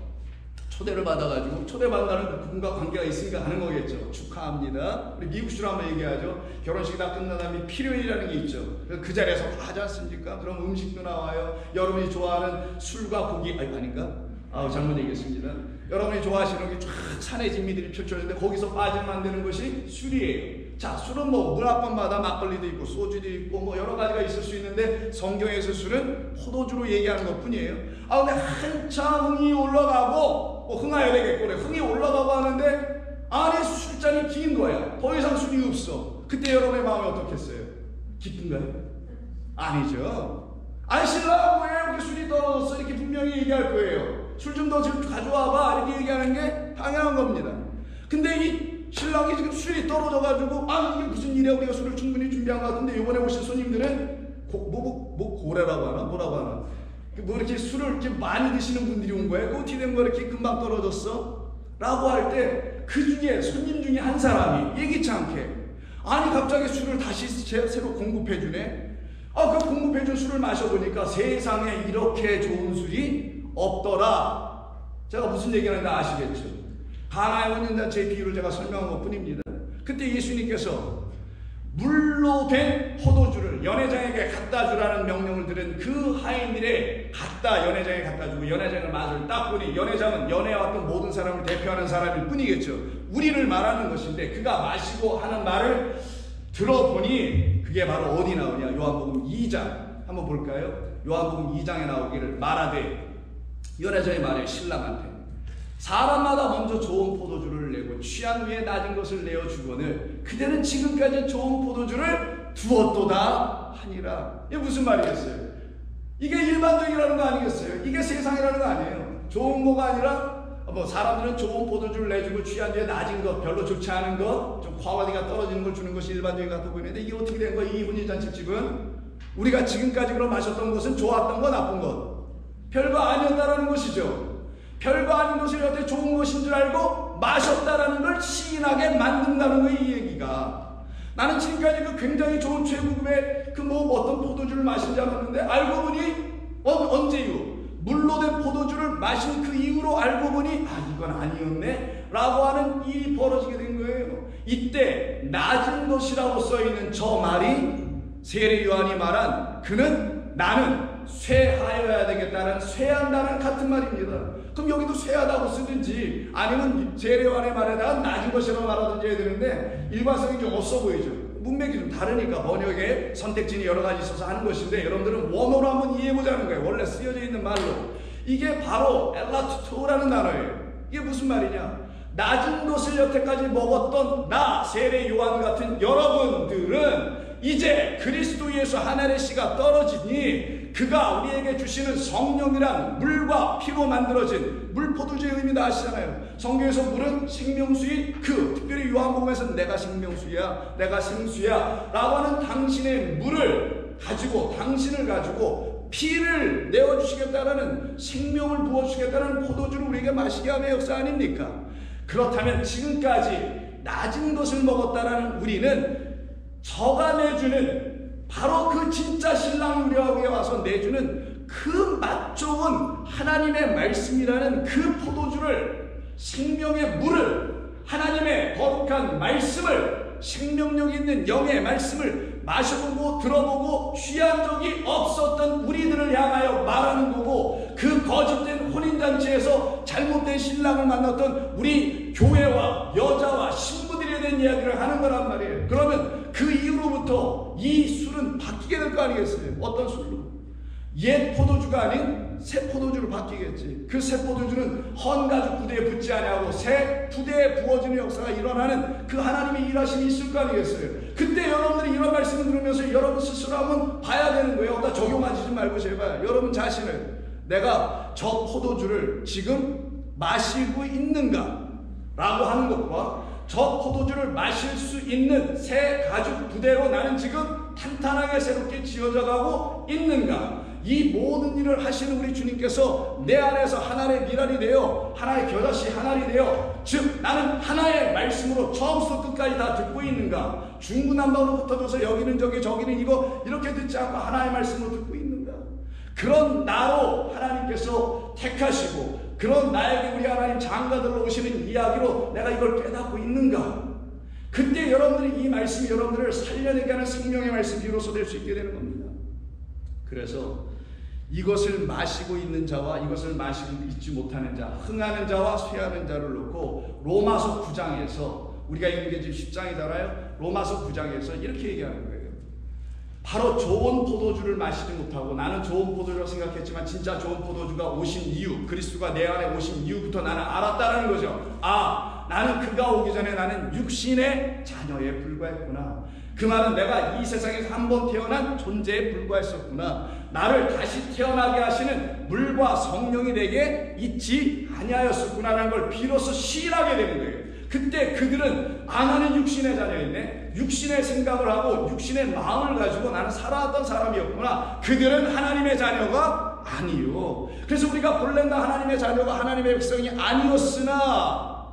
초대를 받아가지고 초대받는 그분과 관계가 있으니까 하는 거겠죠. 축하합니다. 우리 미국식으로 한번 얘기하죠. 결혼식이 다 끝난 다음에 필요일이라는 게 있죠. 그 자리에서 하지 않습니까? 그럼 음식도 나와요. 여러분이 좋아하는 술과 고기, 아닌가? 잘못 얘기했습니다. 여러분이 좋아하시는 게 쫙 산의 진미들이 펼쳐지는데 거기서 빠지면 안 되는 것이 술이에요. 자, 술은 뭐 문화권마다 막걸리도 있고 소주도 있고 뭐 여러 가지가 있을 수 있는데, 성경에서 술은 포도주로 얘기하는 것 뿐이에요. 근데 한참 흥이 올라가고, 흥하여야 되겠고, 그래, 흥이 올라가고 하는데 안에 술잔이 긴 거야. 더 이상 술이 없어. 그때 여러분의 마음이 어떻겠어요? 기쁜가요? 아니죠. 신랑 왜 이렇게 술이 떨어졌어? 이렇게 분명히 얘기할 거예요. 술 좀 더 가져와봐 이렇게 얘기하는 게 당연한 겁니다. 근데 이 신랑이 지금 술이 떨어져가지고, 이게 무슨 일이야, 우리가 술을 충분히 준비한 것 같은데, 이번에 오신 손님들은 고래라고 하나? 뭐라고 하나? 뭐 이렇게 술을 이렇게 많이 드시는 분들이 온 거예요. 그 어떻게 된 거야, 이렇게 금방 떨어졌어? 라고 할 때, 그 중에 손님 중에 한 사람이 예기치 않게, 갑자기 술을 다시 새로 공급해주네? 그 공급해준 술을 마셔보니까 세상에 이렇게 좋은 술이 없더라. 제가 무슨 얘기하는지 아시겠죠? 가나의 혼인잔치의 비유를 제가 설명한 것 뿐입니다. 그때 예수님께서 물로 된 포도주를 연회장에게 갖다 주라는 명령을 들은 그 하인들의 연회장에 갖다 주고, 연회장을 맛을 딱 보니, 연회장은 연회해왔던 모든 사람을 대표하는 사람일 뿐이겠죠. 우리를 말하는 것인데, 그가 마시고 하는 말을 들어보니 그게 바로 어디 나오냐? 요한복음 2장 한번 볼까요? 요한복음 2장에 나오기를, 말하되, 연회장의 말에 신랑한테 사람마다 먼저 좋은 포도주를 내고 취한 후에 낮은 것을 내어 주거늘 그대는 지금까지 좋은 포도주를 두었도다 하니라. 이게 무슨 말이겠어요? 이게 일반적이라는 거 아니겠어요? 이게 세상이라는 거 아니에요. 좋은 거가 아니라, 사람들은 좋은 포도주를 내주고 취한 뒤에 낮은 것, 별로 좋지 않은 것, 좀 퀄리티가 떨어지는 걸 주는 것이 일반적인 것 같아 보이는데, 이게 어떻게 된 거야? 이 혼인잔치집은 우리가 지금까지 그럼 마셨던 것은 좋았던 것, 나쁜 것, 별거 아니었다라는 것이죠. 별거 아닌 것을 여태 좋은 것인 줄 알고 마셨다라는 걸 시인하게 만든다는 거예요, 이 얘기가. 나는 지금까지 그 굉장히 좋은 최고급의 어떤 포도주를 마신 줄 알았는데, 알고 보니, 언제 이후? 물로 된 포도주를 마신 그 이후로 알고 보니, 이건 아니었네? 라고 하는 일이 벌어지게 된 거예요. 이때, 낮은 것이라고 써있는 저 말이 세례 요한이 말한, 나는 쇠하여야 되겠다는, 쇠한다는 같은 말입니다. 그럼 여기도 쇠하다고 쓰든지, 아니면 세례 요한의 말에다가 낮은 것이라고 말하든지 해야 되는데, 일관성이 좀 없어 보이죠. 문맥이 좀 다르니까 번역에 선택진이 여러 가지 있어서 하는 것인데, 여러분들은 원어로 한번 이해해보자는 거예요. 원래 쓰여져 있는 말로. 이게 바로 엘라투토라는 단어예요. 이게 무슨 말이냐? 낮은 것을 여태까지 먹었던 나, 세례 요한 같은 여러분들은 이제 그리스도 예수 하늘의 씨가 떨어지니 그가 우리에게 주시는 성령이란 물과 피로 만들어진 물포도주의 의미도 아시잖아요. 성경에서 물은 생명수인 특별히 요한복음에서는 내가 생명수야, 내가 생수야 라고 하는 당신의 물을 가지고, 당신을 가지고 피를 내어주시겠다라는, 생명을 부어주시겠다는 포도주를 우리에게 마시게 하는 역사 아닙니까? 그렇다면 지금까지 낮은 것을 먹었다라는 우리는 저가 내주는, 바로 그 진짜 신랑 우리에게 와서 내주는 그 맛 좋은 하나님의 말씀이라는 그 포도주를, 생명의 물을, 하나님의 거룩한 말씀을, 생명력 있는 영의 말씀을 마셔보고 들어보고 취한 적이 없었던 우리들을 향하여 말하는 거고, 그 거짓된 혼인잔치에서 잘못된 신랑을 만났던 우리 교회와 여자와 신부들에 대한 이야기를 하는 거란 말이에요. 그러면 그 이후로부터 이 술은 바뀌게 될 거 아니겠어요? 어떤 술로? 옛 포도주가 아닌 새 포도주로 바뀌겠지. 그 새 포도주는 헌가죽 부대에 붙지 아니하고 새 부대에 부어지는 역사가 일어나는 그 하나님의 일하심이 있을 거 아니겠어요? 그때 여러분들이 이런 말씀을 들으면서 여러분 스스로 한번 봐야 되는 거예요. 어디다 적용하지 말고 제발 여러분 자신을, 내가 저 포도주를 지금 마시고 있는가 라고 하는 것과 저 포도주를 마실 수 있는 새 가죽 부대로 나는 지금 탄탄하게 새롭게 지어져 가고 있는가? 이 모든 일을 하시는 우리 주님께서 내 안에서 하나의 미랄이 되어, 하나의 겨자씨 하나이 되어, 즉 나는 하나의 말씀으로 처음부터 끝까지 다 듣고 있는가? 중구난방으로 흩어져서 여기는 저기 저기는 이거 이렇게 듣지 않고 하나의 말씀으로 듣고 있는가? 그런 나로 하나님께서 택하시고, 그런 나에게 우리 하나님 장가들로 오시는 이야기로 내가 이걸 깨닫고 있는가? 그때 여러분들이 이 말씀이 여러분들을 살려내게 하는 생명의 말씀이 비로소 될 수 있게 되는 겁니다. 그래서 이것을 마시고 있는 자와 이것을 마시고 있지 못하는 자, 흥하는 자와 쇠하는 자를 놓고 로마서 9장에서, 우리가 읽는 게 지금 10장이잖아요. 로마서 9장에서 이렇게 얘기하는 거예요. 바로 좋은 포도주를 마시지 못하고, 나는 좋은 포도주라고 생각했지만 진짜 좋은 포도주가 오신 이유, 그리스도가 내 안에 오신 이유부터 나는 알았다는 거죠. 아, 나는 그가 오기 전에 나는 육신의 자녀에 불과했구나. 그 말은 내가 이 세상에서 한 번 태어난 존재에 불과했었구나. 나를 다시 태어나게 하시는 물과 성령이 내게 있지 아니하였었구나라는 걸 비로소 시인하게 되는 거예요. 그때 그들은 나는 육신의 자녀였네, 육신의 생각을 하고 육신의 마음을 가지고 나는 살아왔던 사람이었구나. 그들은 하나님의 자녀가 아니요. 그래서 우리가 본래 다 하나님의 자녀가 하나님의 백성이 아니었으나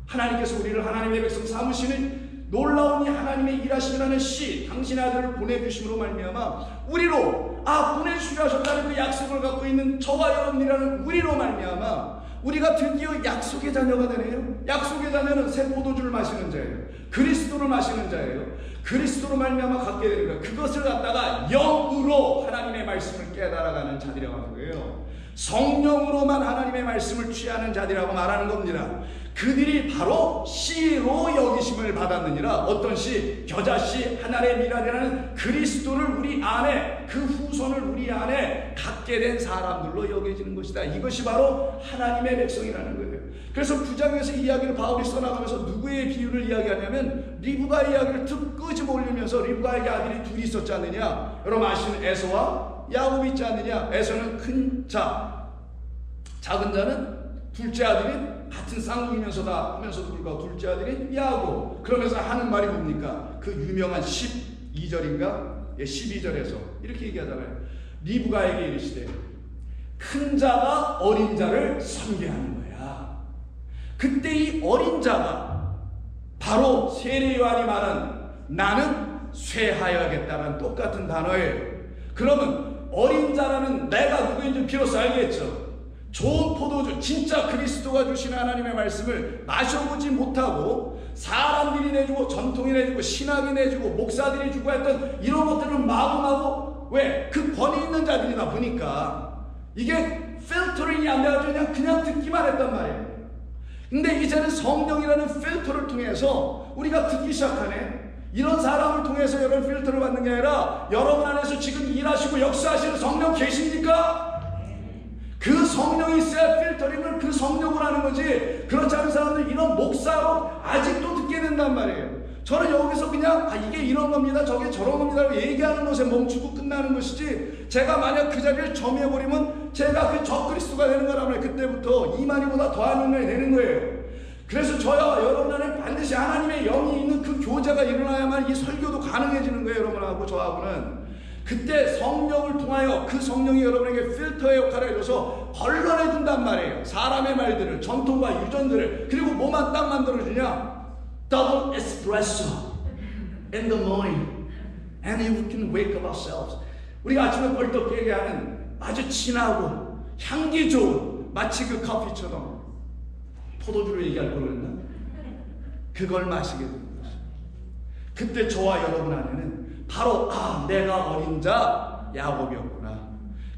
하나님께서 우리를 하나님의 백성 삼으시는 놀라운 이 하나님의 일하시라는 시, 당신의 아들을 보내주심으로 말미암아 우리로, 보내주시려 하셨다는 그 약속을 갖고 있는 저와 여러분이라는 우리로 말미암아 우리가 드디어 약속의 자녀가 되네요. 약속의 자녀는 새 포도주를 마시는 자예요. 그리스도를 마시는 자예요. 그리스도로 말미암아 갖게 되는 거예요. 그것을 갖다가 영으로 하나님의 말씀을 깨달아가는 자들이라고 하는 거예요. 성령으로만 하나님의 말씀을 취하는 자들이라고 말하는 겁니다. 그들이 바로 씨로 여기심을 받았느니라. 어떤 씨? 겨자씨 하나의 미랄이라는 그리스도를 우리 안에, 그 후손을 우리 안에 갖게 된 사람들로 여겨지는 것이다. 이것이 바로 하나님의 백성이라는 거예요. 그래서 9장에서 이야기를 바울이 써나가면서 누구의 비유를 이야기하냐면 리브가 이야기를 툭 끄집어 올리면서, 리브가에게 아들이 둘이 있었지 않느냐? 여러분 아시는 에서와 야곱이 있지 않느냐? 에서는 큰 자, 작은 자는 둘째 아들인 같은 쌍둥이면서다 하면서도 불구하고 둘째 아들인 야곱. 그러면서 하는 말이 뭡니까? 그 유명한 12절인가? 12절에서 이렇게 얘기하잖아요. 리브가에게 이르시되 큰 자가 어린 자를 섬기하는 거야. 그때 이 어린 자가 바로 세례 요한이 말한 나는 쇠하여야겠다는 똑같은 단어예요. 그러면 어린 자라는 내가 누구인지 비로소 알겠죠. 좋은 포도주, 진짜 그리스도가 주시는 하나님의 말씀을 마셔보지 못하고 사람들이 내주고 전통이 내주고 신학이 내주고 목사들이 주고 했던 이런 것들을 마구마구, 왜? 그 권위 있는 자들이다 보니까 이게 필터링이 안 돼가지고 그냥 듣기만 했단 말이에요. 근데 이제는 성령이라는 필터를 통해서 우리가 듣기 시작하네. 이런 사람을 통해서 여러분 필터를 받는 게 아니라 여러분 안에서 지금 일하시고 역사하시는 성령 계십니까? 그 성령이 있어야 필터링을 그 성령으로 하는 거지. 그렇지 않은 사람들 이런 목사로 아직도 듣게 된단 말이에요. 저는 여기서 그냥 이게 이런 겁니다, 저게 저런 겁니다 얘기하는 것에 멈추고 끝나는 것이지, 제가 만약 그 자리를 점해버리면 제가 그 적그리스도가 되는 거라면 그때부터 이만희보다 더한 영향이 되는 거예요. 그래서 저와 여러분 안에 반드시 하나님의 영이 있는 그 교제가 일어나야만 이 설교도 가능해지는 거예요. 여러분하고 저하고는. 그때 성령을 통하여 그 성령이 여러분에게 필터의 역할을 해줘서 걸러내 준단 말이에요. 사람의 말들을, 전통과 유전들을. 그리고 뭐만 딱 만들어주냐? Double espresso in the morning and you can wake up ourselves. 우리가 아침에 벌떡 깨게 하는 아주 진하고 향기 좋은, 마치 그 커피처럼, 포도주로 얘기할 걸 그랬나? 그걸 마시게 되는 것이죠. 그때 저와 여러분 안에는 바로 내가 어린 자 야곱이었구나.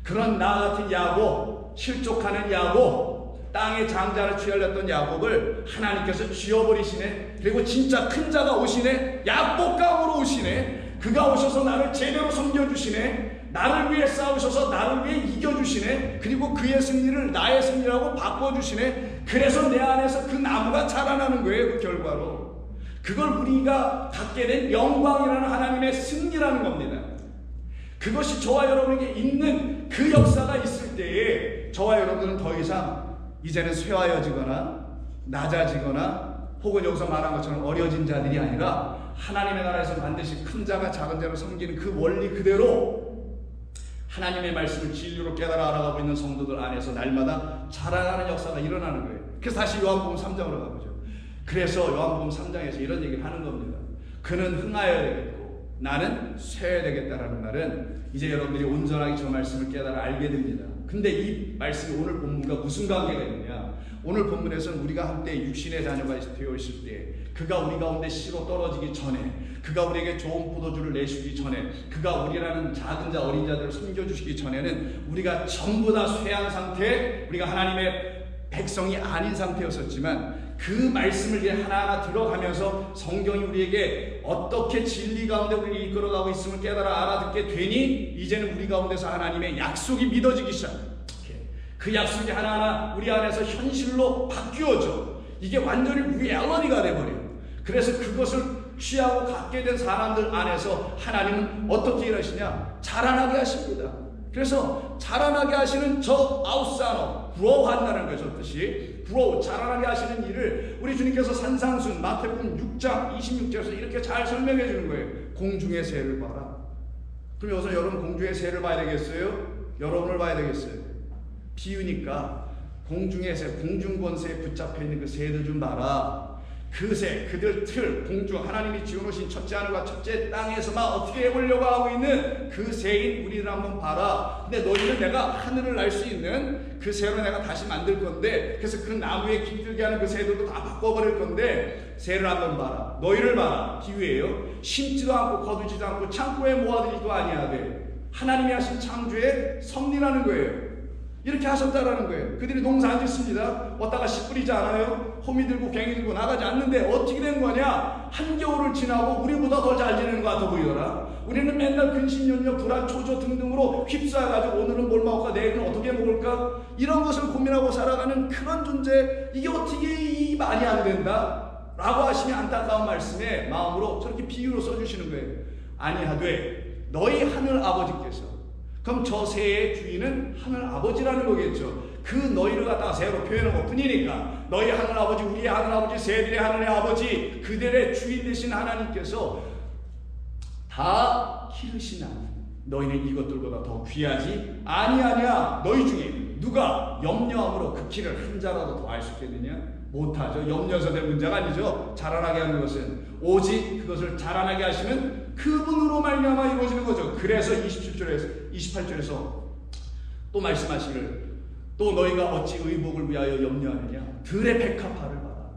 그런 나 같은 야곱, 실족하는 야곱, 땅의 장자를 취하렸던 야곱을 하나님께서 쥐어버리시네. 그리고 진짜 큰 자가 오시네. 약복감으로 오시네. 그가 오셔서 나를 제대로 섬겨주시네. 나를 위해 싸우셔서 나를 위해 이겨주시네. 그리고 그의 승리를 나의 승리라고 바꿔주시네. 그래서 내 안에서 그 나무가 자라나는 거예요. 그 결과로. 그걸 우리가 갖게 된 영광이라는 하나님의 승리라는 겁니다. 그것이 저와 여러분에게 있는 그 역사가 있을 때에 저와 여러분들은 더 이상 이제는 쇠하여지거나 낮아지거나 혹은 여기서 말한 것처럼 어려진 자들이 아니라 하나님의 나라에서 반드시 큰 자가 작은 자를 섬기는 그 원리 그대로 하나님의 말씀을 진리로 깨달아 알아가고 있는 성도들 안에서 날마다 자라나는 역사가 일어나는 거예요. 그래서 다시 요한복음 3장으로 가보죠. 그래서 요한복음 3장에서 이런 얘기를 하는 겁니다. 그는 흥하여야 되겠고 나는 쇠해야 되겠다라는 말은 이제 여러분들이 온전하게 저 말씀을 깨달아 알게 됩니다. 근데 이 말씀이 오늘 본문과 무슨 관계가 있느냐? 오늘 본문에서는 우리가 한때 육신의 자녀가 되어 있을 때 그가 우리 가운데 씨로 떨어지기 전에, 그가 우리에게 좋은 포도주를 내주기 전에, 그가 우리라는 작은 자 어린 자들을 섬겨주시기 전에는 우리가 전부 다 쇠한 상태, 우리가 하나님의 백성이 아닌 상태였었지만 그 말씀을 이제 하나하나 들어가면서 성경이 우리에게 어떻게 진리 가운데 우리를 이끌어가고 있음을 깨달아 알아듣게 되니 이제는 우리 가운데서 하나님의 약속이 믿어지기 시작합니다. 그 약속이 하나하나 우리 안에서 현실로 바뀌어져. 이게 완전히 리얼리티가 돼버려요. 그래서 그것을 취하고 갖게 된 사람들 안에서 하나님은 어떻게 일하시냐? 자라나게 하십니다. 그래서 자라나게 하시는 저 아웃사노, grow 한다는 거죠. 저 뜻이 grow, 자라나게 하시는 일을 우리 주님께서 산상순 마태복음 6장 26절에서 이렇게 잘 설명해 주는 거예요. 공중의 새를 봐라. 그럼 여기서 여러분 공중의 새를 봐야 되겠어요? 여러분을 봐야 되겠어요? 비유니까 공중의 새, 공중권세에 붙잡혀 있는 그 새들 좀 봐라. 그 새, 그들 틀, 공중, 하나님이 지어놓으신 첫째 하늘과 첫째 땅에서만 어떻게 해보려고 하고 있는 그 새인 우리를 한번 봐라. 근데 너희는 내가 하늘을 날 수 있는 그 새로 내가 다시 만들 건데, 그래서 그 나무에 깃들게 하는 그 새들도 다 바꿔버릴 건데 새를 한번 봐라. 너희를 봐라. 비유예요. 심지도 않고 거두지도 않고 창고에 모아두지도 아니하되 하나님이 하신 창조의 섭리라는 거예요. 이렇게 하셨다라는 거예요. 그들이 농사 안 짓습니다. 얻다가 씨 뿌리지 않아요. 호미 들고 괭이 들고 나가지 않는데 어떻게 된 거냐? 한겨울을 지나고 우리보다 더 잘 지내는 것 같아 보이더라. 우리는 맨날 근심연료, 불안, 초조 등등으로 휩싸여가지고 오늘은 뭘 먹을까, 내일은 어떻게 먹을까, 이런 것을 고민하고 살아가는 그런 존재. 이게 어떻게 이 말이 안 된다? 라고 하시니 안타까운 말씀에 마음으로 저렇게 비유로 써주시는 거예요. 아니하되 너희 하늘 아버지께서, 그럼 저 새의 주인은 하늘 아버지라는 거겠죠. 그 너희를 갖다가 새로 표현한 것 뿐이니까 너희 하늘 아버지, 우리의 하늘 아버지, 새들의 하늘의 아버지, 그들의 주인 되신 하나님께서 다 기르시나 너희는 이것들보다 더 귀하지 아니하냐. 너희 중에 누가 염려함으로 그 길을 한 자라도 더 알 수 있겠느냐? 못하죠. 염려서 될 문제가 아니죠. 자라나게 하는 것은 오직 그것을 자라나게 하시는 그분으로 말미암아 이루어지는 거죠. 그래서 27절에서 28절에서 또 말씀하시기를 또 너희가 어찌 의복을 위하여 염려하느냐. 들의 백합화를 봐라.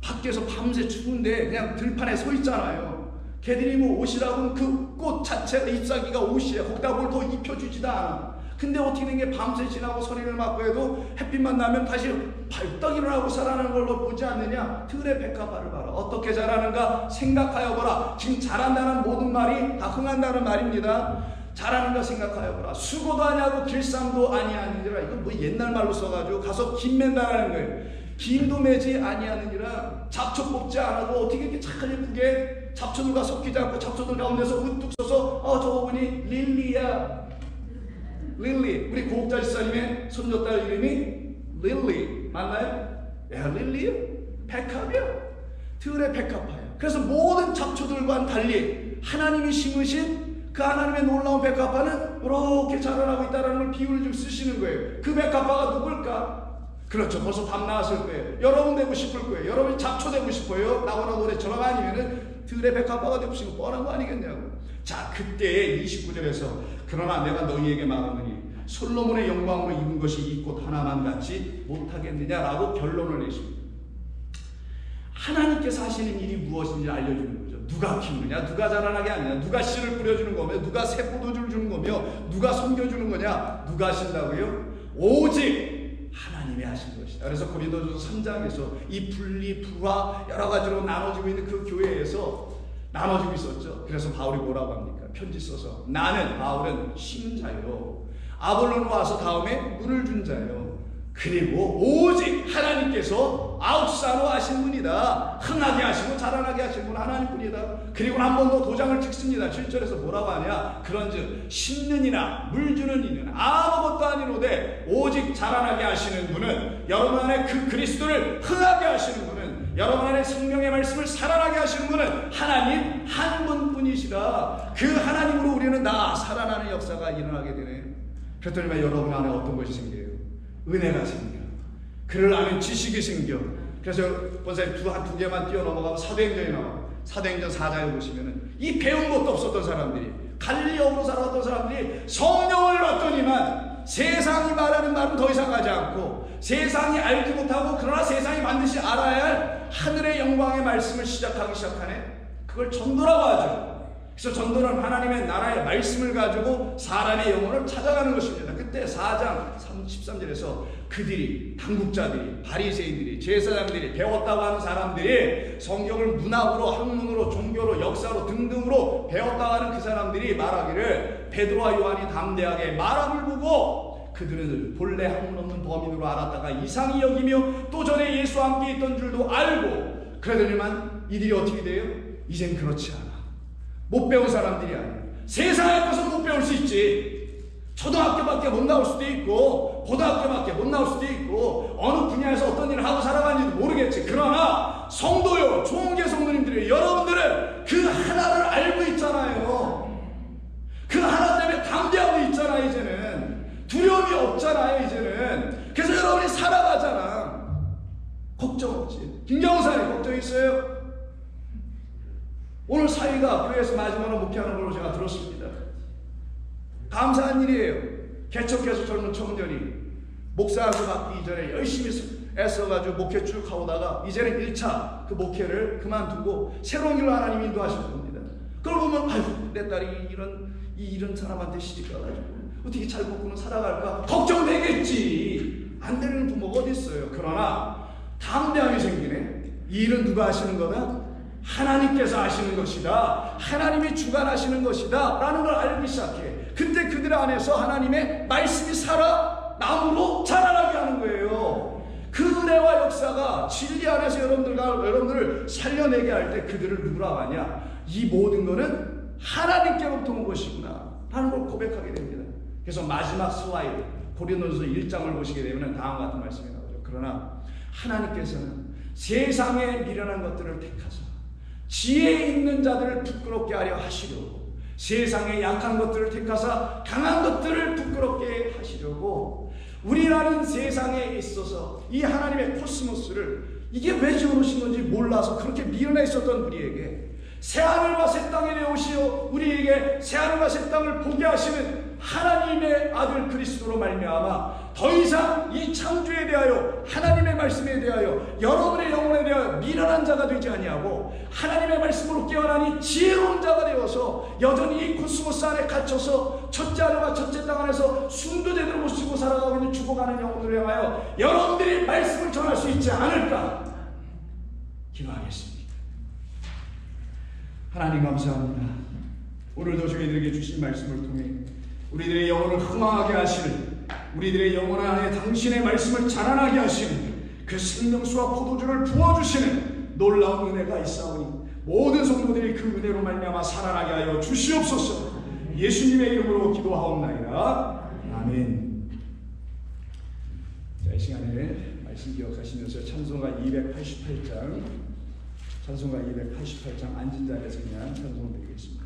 밖에서 밤새 추운데 그냥 들판에 서 있잖아요. 걔들이 뭐 옷이라고 그 꽃 자체가 잎사귀가 옷이야. 거기다 뭘 더 입혀주지도 않아. 근데 어떻게 된 게 밤새 지나고 서리를 맞고 해도 햇빛만 나면 다시 발떡 일어나고 살아나는 걸로 보지 않느냐. 들의 백합화를 봐라. 어떻게 자라는가 생각하여 보라. 지금 자란다는 모든 말이 다 흥한다는 말입니다. 자라는가 생각하여 보라. 수고도 아니하고 길쌈도 아니하느니라. 이건 뭐 옛날 말로 써가지고 가서 김 맨다라는 거예요. 김도 매지 아니하느니라. 잡초 뽑지 않아도 어떻게 이렇게 잘 예쁘게 잡초들과 섞이지 않고 잡초들 가운데서 우뚝 서서 저거 보니 릴리야. 릴리. 우리 고옥자 집사님의 손녀딸 이름이 릴리 맞나요? 야, 릴리요? 백합이요. 들의 백합화요. 그래서 모든 잡초들과는 달리 하나님이 심으신 그 하나님의 놀라운 백합화는 이렇게 자라나고 있다는 걸 비유를 좀 쓰시는 거예요. 그 백합화가 누굴까? 그렇죠. 벌써 답 나왔을 거예요. 여러분 되고 싶을 거예요. 여러분이 잡초 되고 싶어요. 나오나 노래처럼 아니면은 들의 백합화가 되고 싶은 거 뻔한 거 아니겠냐고. 자, 그때 29절에서 그러나 내가 너희에게 말하노니 솔로몬의 영광으로 입은 것이 이 꽃 하나만 같지 못하겠느냐라고 결론을 내십니다. 하나님께서 하시는 일이 무엇인지 알려주는 거죠. 누가 키우느냐, 누가 자라나게 하느냐, 누가 씨를 뿌려주는 거며, 누가 새 포도주를 주는 거며, 누가 섬겨주는 거냐, 누가 하신다고요? 오직 하나님이 하신 것이다. 그래서 고린도전서 3장에서 이 분리, 불화 여러 가지로 나눠지고 있는 그 교회에서 나눠지고 있었죠. 그래서 바울이 뭐라고 합니까? 편지 써서 나는 바울은 심은 자요, 아볼로는 와서 다음에 물을 준 자요, 그리고 오직 하나님께서 아웃사로 하신 분이다. 흥하게 하시고 자라나게 하신 분 하나님뿐이다. 그리고 한 번 더 도장을 찍습니다. 7절에서 뭐라고 하냐? 그런즉 심는 이나 물 주는 이는 아무것도 아니로되 오직 자라나게 하시는 분은 여러분 안에 그 그리스도를 흥하게 하시는 분은 여러분 안에 생명의 말씀을 살아나게 하시는 분은 하나님 한 분뿐이시다. 그 하나님으로 우리는 다 살아나는 역사가 일어나게 되네요. 그랬더니 여러분 안에 어떤 것이 생겨요? 은혜가 생겨. 그를 아는 지식이 생겨. 그래서 본사님 두 개만 뛰어넘어가면 사도행전이 나와요. 사도행전 4장에 보시면은 이 배운 것도 없었던 사람들이, 갈릴리역으로 살아왔던 사람들이 성령을 받더니만 세상이 말하는 말은 더 이상 하지 않고, 세상이 알지 못하고 그러나 세상이 반드시 알아야 할 하늘의 영광의 말씀을 시작하기 시작하네. 그걸 전도라고 하죠. 그래서 전도는 하나님의 나라의 말씀을 가지고 사람의 영혼을 찾아가는 것입니다. 그때 4장 13절에서 그들이, 당국자들이, 바리새인들이, 제사장들이, 배웠다고 하는 사람들이 성경을 문학으로, 학문으로, 종교로, 역사로 등등으로 배웠다고 하는 그 사람들이 말하기를 베드로와 요한이 담대하게 말함을 보고 그들은 본래 학문 없는 범인으로 알았다가 이상히 여기며 또 전에 예수와 함께 있던 줄도 알고, 그러더니만 이들이 어떻게 돼요? 이젠 그렇지 않아. 못 배운 사람들이 아니야. 세상에 가서 못 배울 수 있지. 초등학교밖에 못 나올 수도 있고 고등학교밖에 못 나올 수도 있고 어느 분야에서 어떤 일을 하고 살아가는지도 모르겠지. 그러나 성도요, 종교 성도님들이 여러분들은 그 하나를 알고 있잖아요. 그 하나 때문에 담대하고 있잖아. 이제는 두려움이 없잖아요. 이제는. 그래서 여러분이 살아가잖아. 걱정 없지. 김경사님 걱정 있어요? 오늘 사위가 교회에서 마지막으로 목회하는 걸로 제가 들었습니다. 감사한 일이에요. 개척해서 젊은 청년이 목사학을 받기 이전에 열심히 애써가지고 목회 쭉 하다가 이제는 1차 그 목회를 그만두고 새로운 길로 하나님 인도하실 겁니다. 그걸 보면 아이고 내 딸이 이런 사람한테 시집가가지고 어떻게 잘 먹고는 살아갈까 걱정되겠지. 안 되는 부모가 어디 있어요. 그러나 담대함이 생기네. 이 일은 누가 하시는 거다? 하나님께서 하시는 것이다. 하나님이 주관하시는 것이다 라는 걸 알기 시작해. 그때 그들 안에서 하나님의 말씀이 살아 나무로 자라나게 하는 거예요. 그 은혜와 역사가 진리 안에서 여러분들을 살려내게 할 때 그들을 누구라고 하냐? 이 모든 것은 하나님께로부터 온 것이구나 라는 걸 고백하게 됩니다. 그래서 마지막 슬라이드 고린도전서 1장을 보시게 되면 다음과 같은 말씀이 나오죠. 그러나 하나님께서는 세상에 미련한 것들을 택하사 지혜 있는 자들을 부끄럽게 하려 하시려고, 세상의 약한 것들을 택하사 강한 것들을 부끄럽게 하시려고, 우리라는 세상에 있어서 이 하나님의 코스모스를 이게 왜 지어놓으신 건지 몰라서 그렇게 미련해 있었던 우리에게 새하늘과 새 땅에 내오시어 우리에게 새하늘과 새 땅을 보게 하시는 하나님의 아들 그리스도로 말미암아 더 이상 이 창조에 대하여 하나님의 말씀에 대하여 여러분의 영혼에 대하여 미련한 자가 되지 아니하고 하나님의 말씀으로 깨어나니 지혜로운 자가 되어서 여전히 이 코스모스 안에 갇혀서 첫째 아들과 첫째 땅 안에서 숨도 제대로 못 쉬고 살아가고 있는 죽어가는 영혼들을 향하여 여러분들이 말씀을 전할 수 있지 않을까 기도하겠습니다. 하나님 감사합니다. 오늘도 저희들에게 주신 말씀을 통해 우리들의 영혼을 흥황하게 하시는, 우리들의 영혼 안에 당신의 말씀을 자라나게 하시는 그 생명수와 포도주를 부어주시는 놀라운 은혜가 있사오니 모든 성도들이 그 은혜로 말미암아 살아나게 하여 주시옵소서. 예수님의 이름으로 기도하옵나이다. 아멘. 자, 이 시간에 말씀 기억하시면서 찬송가 288장 앉은 자리에서 그냥 찬송 드리겠습니다.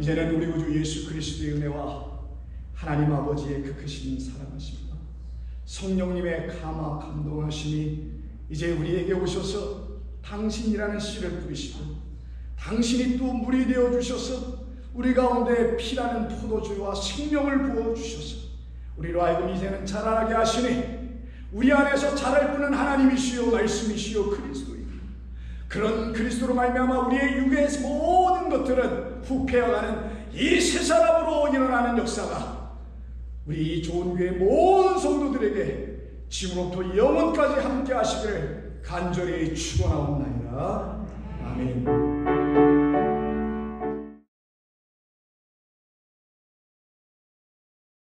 이제는 우리 구주 예수 그리스도의 은혜와 하나님 아버지의 그 크신 사랑하심과 성령님의 감화 감동하심이 이제 우리에게 오셔서 당신이라는 씨를 뿌리시고 당신이 또 물이 되어 주셔서 우리 가운데 피라는 포도주와 생명을 부어 주셔서 우리로 하여금 이제는 자라나게 하시니 우리 안에서 자랄 분은 하나님이시요 말씀이시요 그리스도이고 그런 그리스도로 말미암아 우리의 육의 모든 것들은 후패어가는 이 세 사람으로 일어나는 역사가 우리 이 좋은 교회 모든 성도들에게 지금부터 영원까지 함께 하시기를 간절히 축원하옵나이다. 아멘.